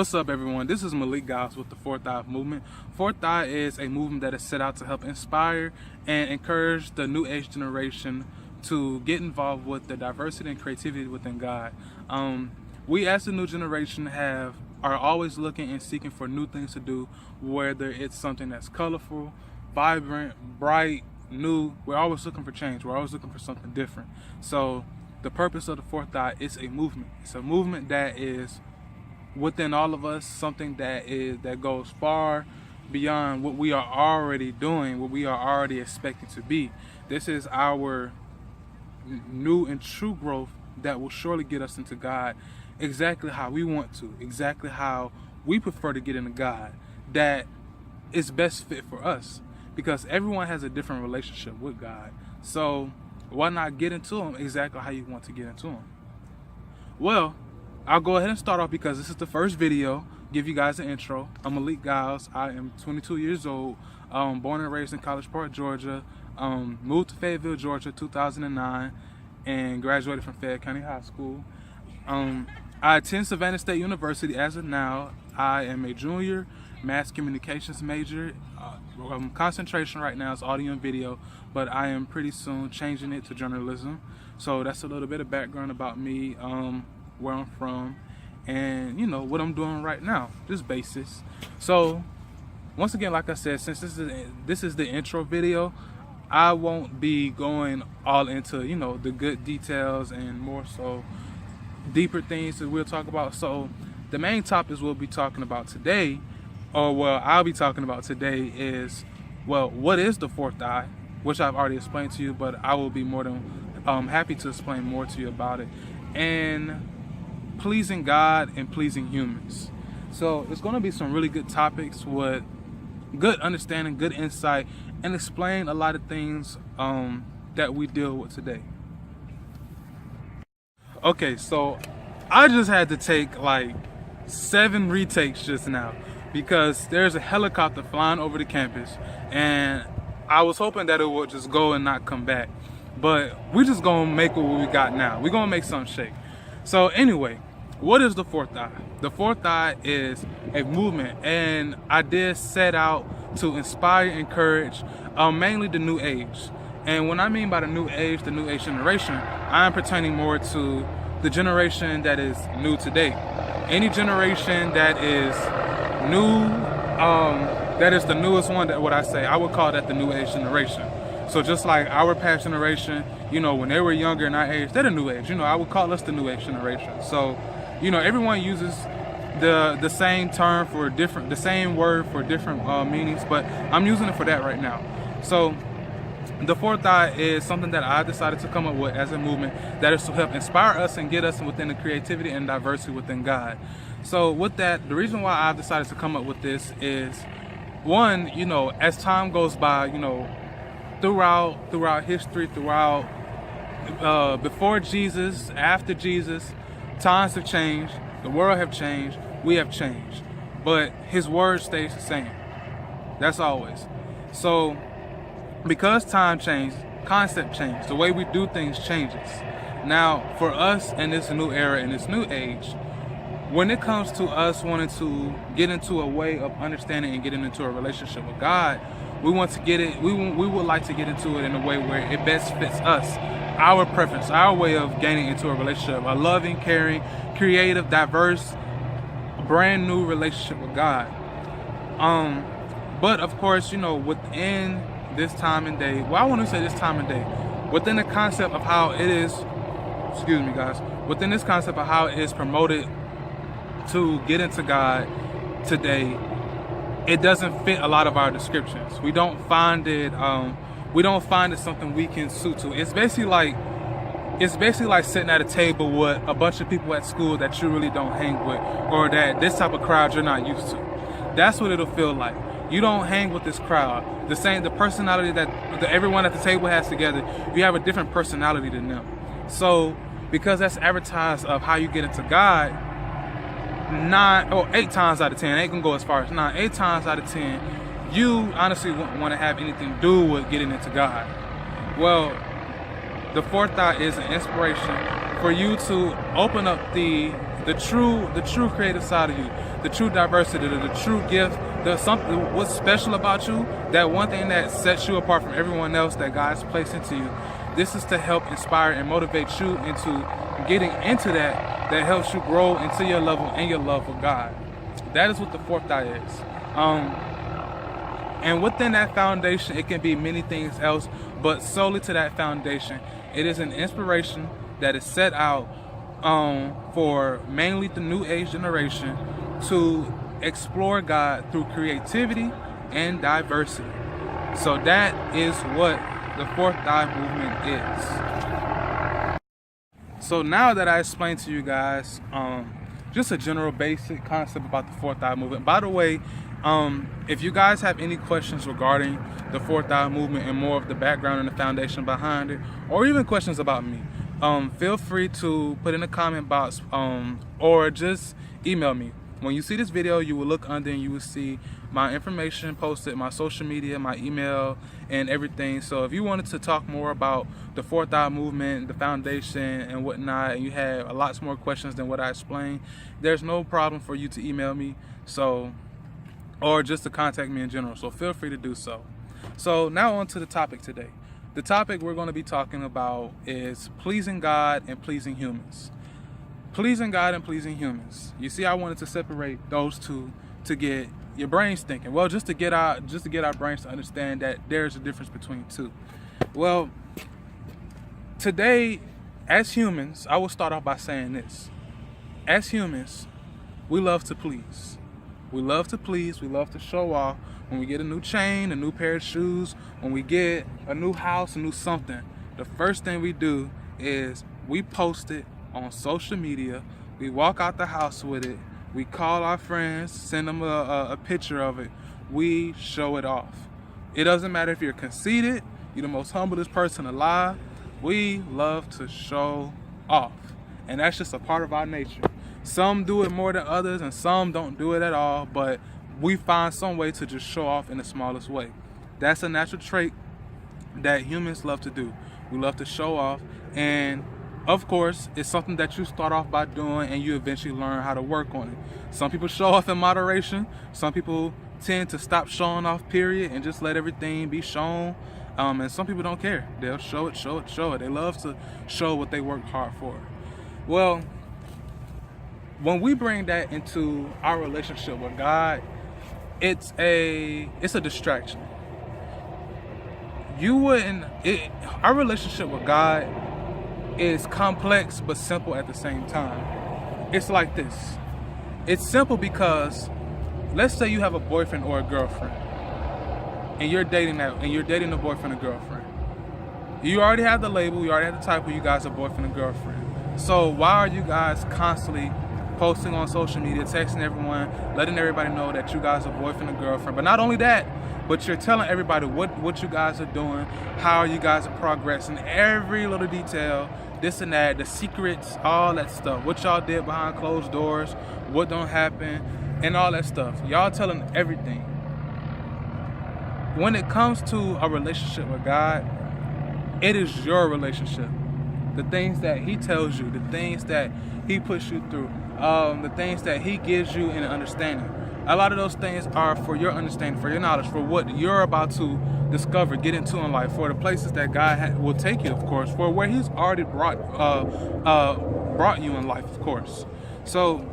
What's up, everyone? This is Malik Giles with the Fourth Eye Movement. Fourth Eye is a movement that is set out to help inspire and encourage the new age generation to get involved with the diversity and creativity within God. We as the new generation are always looking and seeking for new things to do, whether it's something that's colorful, vibrant, bright, new. We're always looking for change. We're always looking for something different. So the purpose of the Fourth Eye is a movement. It's a movement that is within all of us, something that goes far beyond what we are already doing, what we are already expecting to be. This is our new and true growth that will surely get us into God exactly how we want to, exactly how we prefer to get into God, that is best fit for us, because everyone has a different relationship with God. So why not get into Him exactly how you want to get into Him? Well, I'll go ahead and start off because this is the first video. Give you guys an intro. I'm Malik Giles. I am 22 years old, born and raised in College Park, Georgia. Moved to Fayetteville, Georgia, 2009, and graduated from Fayette County High School. I attend Savannah State University as of now. I am a junior mass communications major. Concentration right now is audio and video, but I am pretty soon changing it to journalism. So that's a little bit of background about me, where I'm from, and what I'm doing right now, just basis. So once again, like I said, since this is the intro video, I won't be going all into the good details and more so deeper things that we'll talk about. So the main topics we'll be talking about today, I'll be talking about today, is what is the Fourth Eye, which I've already explained to you, but I will be more than happy to explain more to you about it, and pleasing God and pleasing humans. So it's going to be some really good topics with good understanding, good insight, and explain a lot of things that we deal with today. Okay, so I just had to take like 7 retakes just now because there's a helicopter flying over the campus, and I was hoping that it would just go and not come back, but we just gonna make what we got now. We're gonna make something shake. So anyway, what is the Fourth Eye? The Fourth Eye is a movement, and I did set out to inspire and encourage mainly the new age. And when I mean by the new age generation, I am pertaining more to the generation that is new today. Any generation that is new, that is the newest one, that what I say, I would call that the new age generation. So just like our past generation, when they were younger in our age, they're the new age. I would call us the new age generation. So everyone uses the same term for the same word for different meanings, but I'm using it for that right now. So the Fourth Eye is something that I decided to come up with as a movement that is to help inspire us and get us within the creativity and diversity within God. So with that, the reason why I've decided to come up with this is, one, as time goes by, throughout history, before Jesus, after Jesus, times have changed, the world have changed, we have changed, but His word stays the same. That's always. So because time changed, concept changed, the way we do things changes. Now for us in this new era, in this new age, when it comes to us wanting to get into a way of understanding and getting into a relationship with God, we want to get it. We would like to get into it in a way where it best fits us, our preference, our way of gaining into a relationship, a loving, caring, creative, diverse, brand new relationship with God. But of course, within this time and day, I want to say this time and day, within the concept of how it is, within this concept of how it is promoted to get into God today, it doesn't fit a lot of our descriptions. We don't find it something we can suit to. It's basically like sitting at a table with a bunch of people at school that you really don't hang with, or that this type of crowd you're not used to. That's what it'll feel like. You don't hang with this crowd. The personality that everyone at the table has together, you have a different personality than them. So because that's advertised of how you get into God, 8 times out of 10, I ain't gonna go as far as 9, 8 times out of 10, you honestly wouldn't want to have anything to do with getting into God. Well, the Fourth Eye is an inspiration for you to open up the the true creative side of you, the true diversity, the true gift, what's special about you, that one thing that sets you apart from everyone else that God's placed into you. This is to help inspire and motivate you into getting into that helps you grow into your level and your love for God. That is what the fourth eye is. And within that foundation, it can be many things else, but solely to that foundation, it is an inspiration that is set out for mainly the new age generation to explore God through creativity and diversity. So that is what the fourth eye movement is. So now that I explained to you guys just a general basic concept about the fourth eye movement. By the way, if you guys have any questions regarding the fourth eye movement and more of the background and the foundation behind it, or even questions about me, feel free to put in the comment box or just email me. When you see this video, you will look under and you will see my information posted, my social media, my email, and everything. So if you wanted to talk more about the fourth eye movement, the foundation, and whatnot, and you have a lot more questions than what I explained, there's no problem for you to email me. So, or just to contact me in general. So feel free to do so. So now on to the topic today. The topic we're going to be talking about is pleasing God and pleasing humans. Pleasing God and pleasing humans. You see, I wanted to separate those two to get your brains thinking. Well, just to get our brains to understand that there's a difference between two. Well, today, as humans, I will start off by saying this. As humans, we love to please. We love to please. We love to show off. When we get a new chain, a new pair of shoes, when we get a new house, a new something, the first thing we do is we post it on social media. We walk out the house with it. We call our friends, send them a picture of it. We show it off. It doesn't matter if you're conceited, you're the most humblest person alive. We love to show off. And that's just a part of our nature. Some do it more than others and some don't do it at all, but we find some way to just show off in the smallest way. That's a natural trait that humans love to do. We love to show off, and of course, it's something that you start off by doing and you eventually learn how to work on it. Some people show off in moderation. Some people tend to stop showing off, period, and just let everything be shown. And some people don't care. They'll show it. They love to show what they worked hard for. Well, when we bring that into our relationship with God, it's a distraction. Our relationship with God is complex but simple at the same time. It's like this. It's simple because let's say you have a boyfriend or a girlfriend and you're dating a boyfriend or girlfriend. You already have the label, you already have the title, you guys are boyfriend and girlfriend. So why are you guys constantly posting on social media, texting everyone, letting everybody know that you guys are boyfriend and girlfriend? But not only that, but you're telling everybody what you guys are doing, how you guys are progressing, every little detail, this and that, the secrets, all that stuff, what y'all did behind closed doors, what don't happen, and all that stuff. Y'all telling everything. When it comes to a relationship with God, it is your relationship. The things that He tells you, the things that He puts you through, the things that He gives you in understanding. A lot of those things are for your understanding, for your knowledge, for what you're about to discover, get into in life, for the places that God will take you, of course, for where He's already brought you in life, of course. So,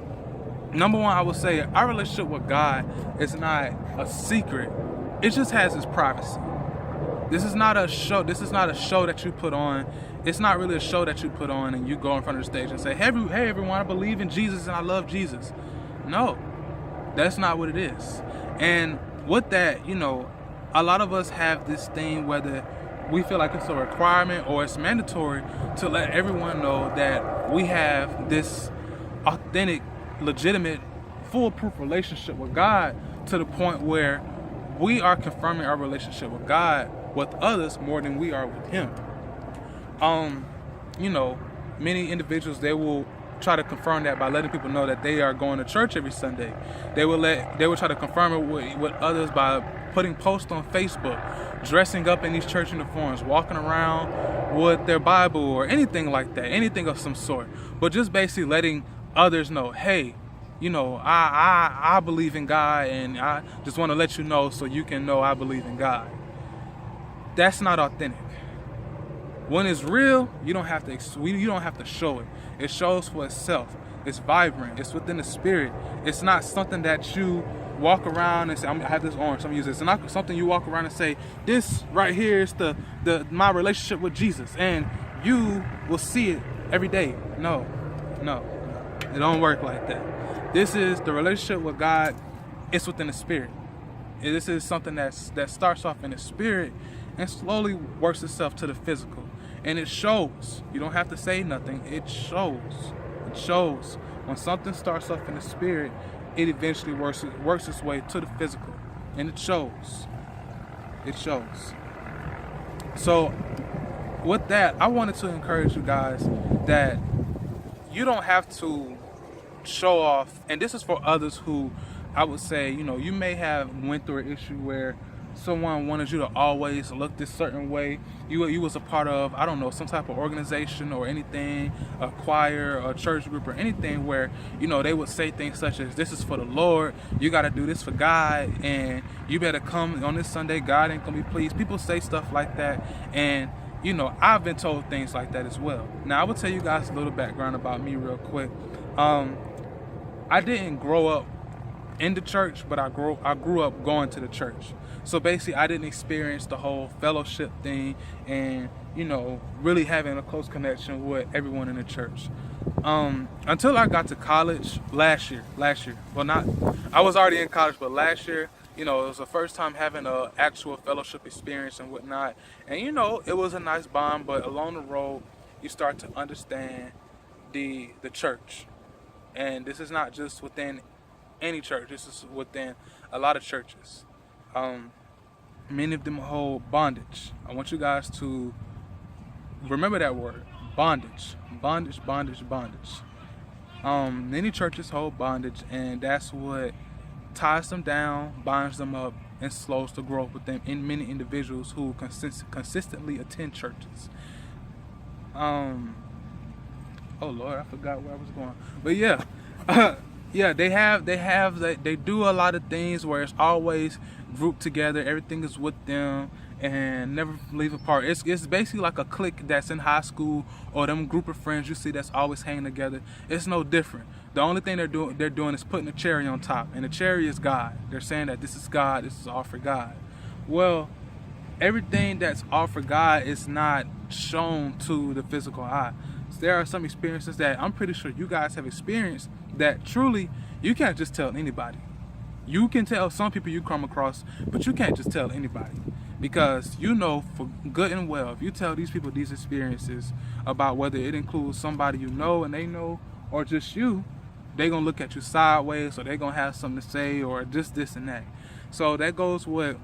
number one, I would say our relationship with God is not a secret. It just has its privacy. This is not a show. This is not a show that you put on. It's not really a show that you put on and you go in front of the stage and say, hey everyone, I believe in Jesus and I love Jesus. No. That's not what it is. And with that, a lot of us have this thing whether we feel like it's a requirement or it's mandatory to let everyone know that we have this authentic, legitimate, foolproof relationship with God, to the point where we are confirming our relationship with God with others more than we are with Him. Many individuals, they will try to confirm that by letting people know that they are going to church every Sunday. They will try to confirm it with others by putting posts on Facebook, dressing up in these church uniforms, walking around with their Bible or anything like that, anything of some sort. But just basically letting others know, hey, I believe in God, and I just want to let you know so you can know I believe in God. That's not authentic. When it's real, you don't have to show it. It shows for itself. It's vibrant. It's within the spirit. It's not something that you walk around and say, I have this orange, I'm using this. It's not something you walk around and say, this right here is my relationship with Jesus, and you will see it every day. No. It don't work like that. This is the relationship with God. It's within the spirit. This is something that starts off in the spirit and slowly works itself to the physical. And it shows. You don't have to say nothing. It shows. It shows. When something starts off in the spirit, it eventually works its way to the physical. And it shows. It shows. So with that, I wanted to encourage you guys that you don't have to show off. And this is for others who, I would say, you may have went through an issue where someone wanted you to always look this certain way. You was a part of, I don't know, some type of organization or anything, a choir, a church group or anything where, they would say things such as, this is for the Lord, you got to do this for God, and you better come on this Sunday, God ain't going to be pleased. People say stuff like that, and, I've been told things like that as well. Now, I will tell you guys a little background about me real quick. I didn't grow up in the church, but I grew up going to the church. So basically, I didn't experience the whole fellowship thing and, really having a close connection with everyone in the church. Until I got to college last year. Well, I was already in college, but last year, it was the first time having an actual fellowship experience and whatnot. And, it was a nice bond, but along the road, you start to understand the church. And this is not just within any church. This is within a lot of churches. Many of them hold bondage. I want you guys to remember that word, bondage. Many churches hold bondage, and that's what ties them down, binds them up, and slows the growth within many individuals who consistently attend churches. Oh Lord, I forgot where I was going. But yeah. Yeah, they do a lot of things where it's always grouped together. Everything is with them and never leave apart. It's basically like a clique that's in high school, or them group of friends you see that's always hanging together. It's no different. The only thing they're doing is putting a cherry on top, and the cherry is God. They're saying that this is God, this is all for God. Well, everything that's all for God is not shown to the physical eye. So there are some experiences that I'm pretty sure you guys have experienced that truly you can't just tell anybody. You can tell some people you come across, but you can't just tell anybody, because for good and well, if you tell these people these experiences about whether it includes somebody and they know, or just you, they're gonna look at you sideways, or they're gonna have something to say, or just this and that. So that goes with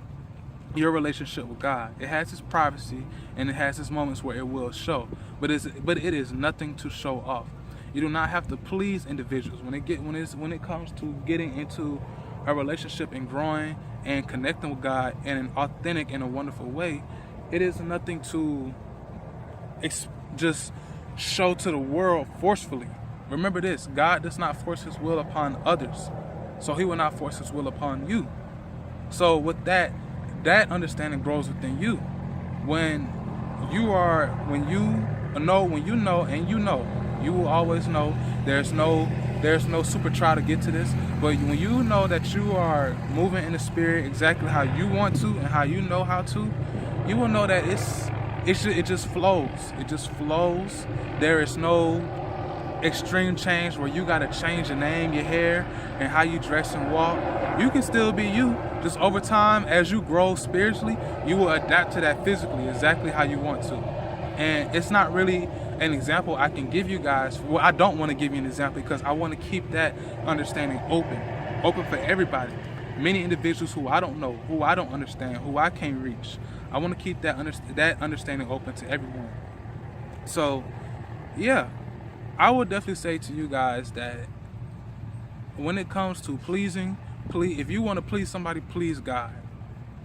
your relationship with God. It has its privacy, and it has its moments where it will show, but it is nothing to show off. You do not have to please individuals when it comes to getting into a relationship and growing and connecting with God in an authentic and a wonderful way. It is nothing to just show to the world forcefully. Remember this: God does not force His will upon others, so He will not force His will upon you. So with that understanding grows within you. When you know, you will always know. There's no super try to get to this. But when you know that you are moving in the spirit exactly how you want to and how you know how to, you will know that it just flows. It just flows. There is no extreme change where you gotta change your name, your hair, and how you dress and walk. You can still be you. Just over time, as you grow spiritually, you will adapt to that physically exactly how you want to. And it's not really an example I can give you guys. Well, I don't want to give you an example because I want to keep that understanding open for everybody. Many individuals who I don't know, who I don't understand, who I can't reach. I want to keep that understanding open to everyone. So, yeah, I would definitely say to you guys that when it comes to pleasing, if you want to please somebody, please God.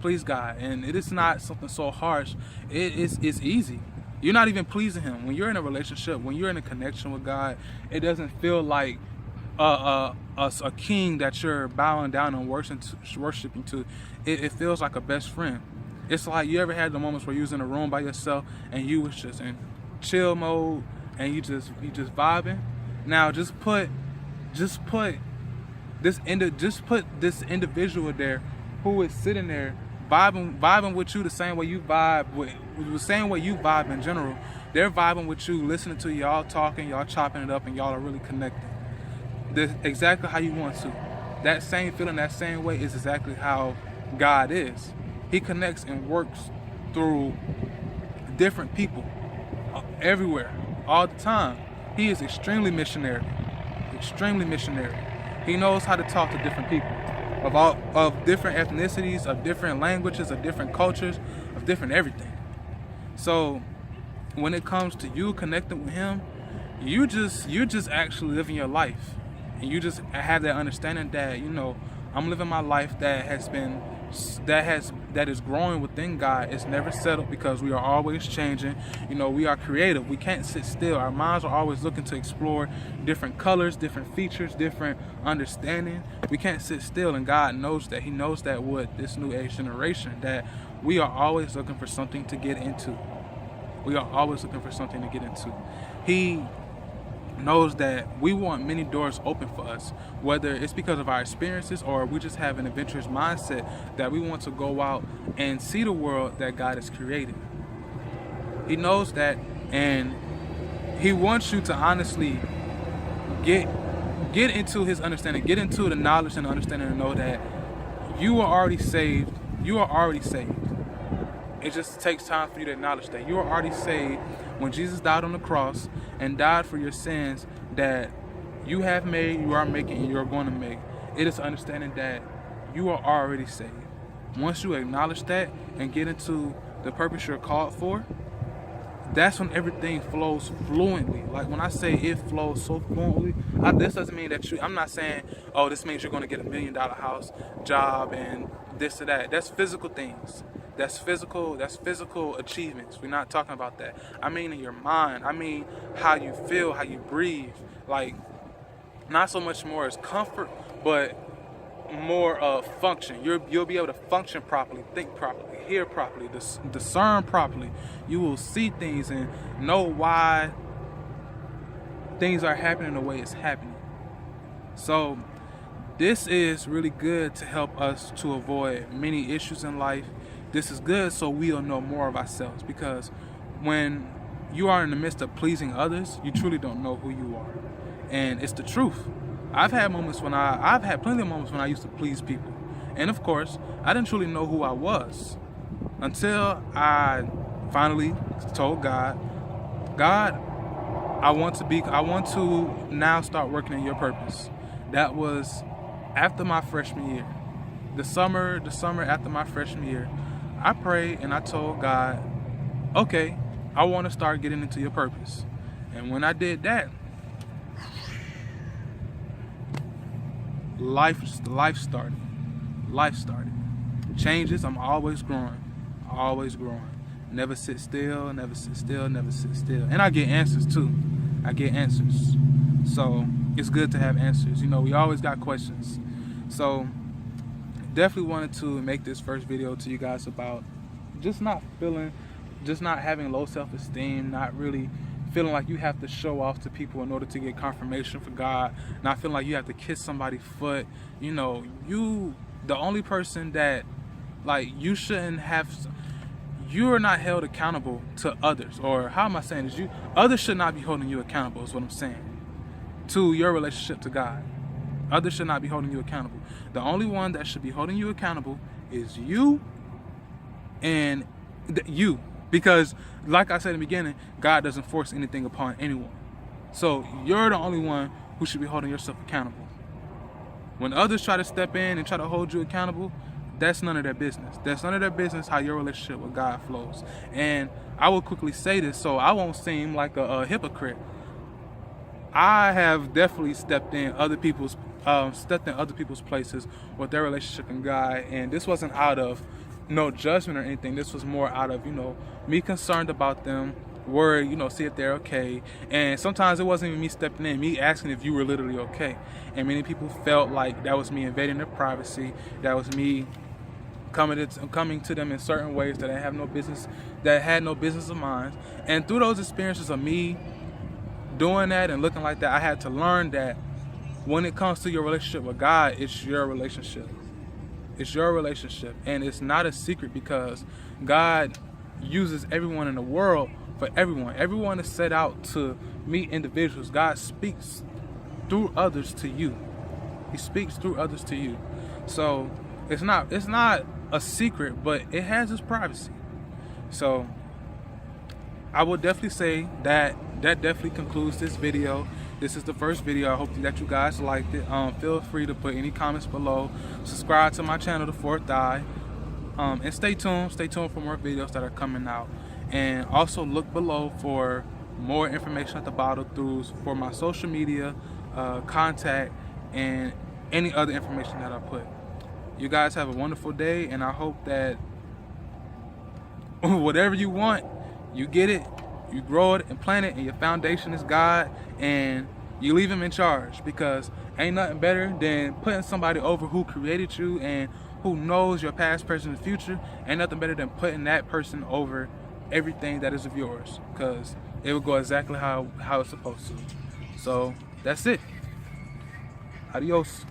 Please God. And it is not something so harsh. It's easy. You're not even pleasing Him. When you're in a relationship, when you're in a connection with God, it doesn't feel like a king that you're bowing down and worshiping to. It feels like a best friend. It's like, you ever had the moments where you was in a room by yourself and you was just in chill mode and you just vibing. Now just put this individual there who is sitting there vibing with you the same way you vibe in general. They're vibing with you, listening to y'all talking, y'all chopping it up, and y'all are really connected. That's exactly how you want to. That same feeling, that same way is exactly how God is. He connects and works through different people everywhere, all the time. He is extremely missionary. He knows how to talk to different people of different ethnicities, of different languages, of different cultures, of different everything. So when it comes to you connecting with him, you're just actually living your life, and you just have that understanding that, you know, I'm living my life that is growing within God. It's never settled, because we are always changing. You know, we are creative. We can't sit still. Our minds are always looking to explore different colors, different features, different understanding. We can't sit still, and God knows that. He knows that with this new age generation, that we are always looking for something to get into. He knows that we want many doors open for us, whether it's because of our experiences or we just have an adventurous mindset that we want to go out and see the world that God has created. He knows that, and he wants you to honestly get into his understanding, get into the knowledge and understanding, and know that you are already saved. It just takes time for you to acknowledge that you are already saved when Jesus died on the cross and died for your sins that you have made, you are making, and you're going to make. It is understanding that you are already saved. Once you acknowledge that and get into the purpose you're called for, that's when everything flows fluently. Like when I say it flows so fluently, this doesn't mean that I'm not saying, oh, this means you're going to get $1 million house, job, and this or that. That's physical things. That's physical achievements. We're not talking about that. I mean in your mind. I mean how you feel, how you breathe. Like, not so much more as comfort, but more of function. You'll be able to function properly, think properly, hear properly, discern properly. You will see things and know why things are happening the way it's happening. So this is really good to help us to avoid many issues in life. This is good so we'll know more of ourselves, because when you are in the midst of pleasing others, you truly don't know who you are. And it's the truth. I've had plenty of moments when I used to please people. And of course, I didn't truly know who I was until I finally told God, I want to now start working in your purpose. That was after my freshman year. The summer after my freshman year, I prayed and I told God, okay, I want to start getting into your purpose. And when I did that, life started. Changes. I'm always growing. Never sit still. And I get answers too. So it's good to have answers. You know, we always got questions. So definitely wanted to make this first video to you guys about just not having low self-esteem, not really feeling like you have to show off to people in order to get confirmation for God, not feeling like you have to kiss somebody's foot. You know, the only person that, like, you are not held accountable to others. Or how am I saying this? Others should not be holding you accountable is what I'm saying, to your relationship to God. Others should not be holding you accountable. The only one that should be holding you accountable is you and you. Because, like I said in the beginning, God doesn't force anything upon anyone. So you're the only one who should be holding yourself accountable. When others try to step in and try to hold you accountable, that's none of their business. That's none of their business how your relationship with God flows. And I will quickly say this so I won't seem like a hypocrite. I have definitely stepped in other people's places with their relationship and God, and this wasn't out of no judgment or anything. This was more out of, me concerned about them, worry, see if they're okay. And sometimes it wasn't even me stepping in, me asking if you were literally okay. And many people felt like that was me invading their privacy. That was me coming to them in certain ways that had no business of mine. And through those experiences of me doing that and looking like that, I had to learn that when it comes to your relationship with God, it's your relationship. It's your relationship. And it's not a secret, because God uses everyone in the world for everyone. Everyone is set out to meet individuals. God speaks through others to you. He speaks through others to you. So it's not a secret, but it has its privacy. So I would definitely say that definitely concludes this video. This is the first video. I hope that you guys liked it. Feel free to put any comments below. Subscribe to my channel, The Fourth Eye. And stay tuned for more videos that are coming out. And also look below for more information at the bottom for my social media, contact, and any other information that I put. You guys have a wonderful day, and I hope that whatever you want, you get it, you grow it and plant it, and your foundation is God, and you leave Him in charge, because ain't nothing better than putting somebody over who created you and who knows your past, present, and future. Ain't nothing better than putting that person over everything that is of yours, because it will go exactly how it's supposed to. So that's it. Adios.